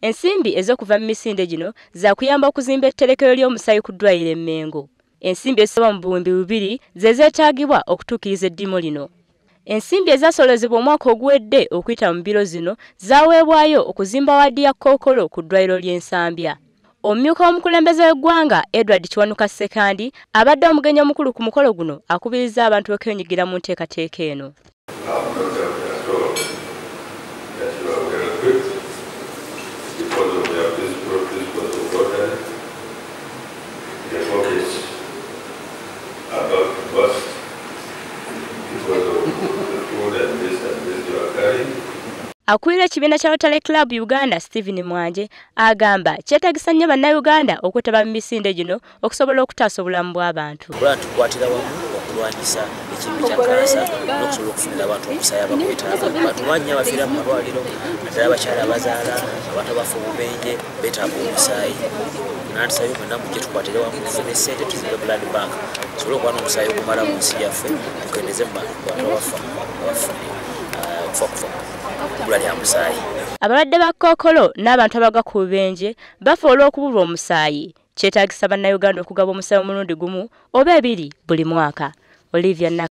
Ensimbi ez'okuva mu misinde gino za kuyamba okuzimba etterekero ly'omusaayi ku ddwaliro e Mengo. Ensimbi ezisoba mu buwumbi 2 ze zeetaagibwa okutuukiriza eddimu lino. Ensimbi ezasolozebwa omwaka oguwedde okuyita mu biro zino zaaweebwayo okuzimba waadi ya Kkookolo ku ddwaliro ly'Ensambya. Omumyuka w'omukulembeze w'eggwanga Edward Kiwanuka Ssekandi abadde omugenyi omukulu ku mukolo guno akubiriza abantu okwenyigira mu nteekateeka eno. Akulira ekibiina kya Rotary Club Uganda Stephen Mwanje agamba kyetaagisa nnyo bannayuganda okwetaba mu misinde gino okusobola okutaasa obulamu bw'abantu. Tukwatira wamu okulwanyisa ekibi kya kansa n'okusobola okufunira abantu omusaayi abakwetaaga. Abantu bangi abafiira mu malwaliro, naddala abakyala abazaala, abantu abafa obubenje beetaaga omusaayi. Nandisayo mwenna mujje tukwatire wamu tufune ssente tuzimbe blood bank tusobole okuba n'omusaayi ogumala mu nsi yaffe tukendeze mu bantu abafa okufa bulali amusaayi. Abalwadde ba Kkookolo n'abantu abagwa ku bubenje bafa olw'okubulwa omusaayi. Kyetaagisa bannayuganda okugaba omusaayi omulundi gumu oba 2 buli mwaka. Olivia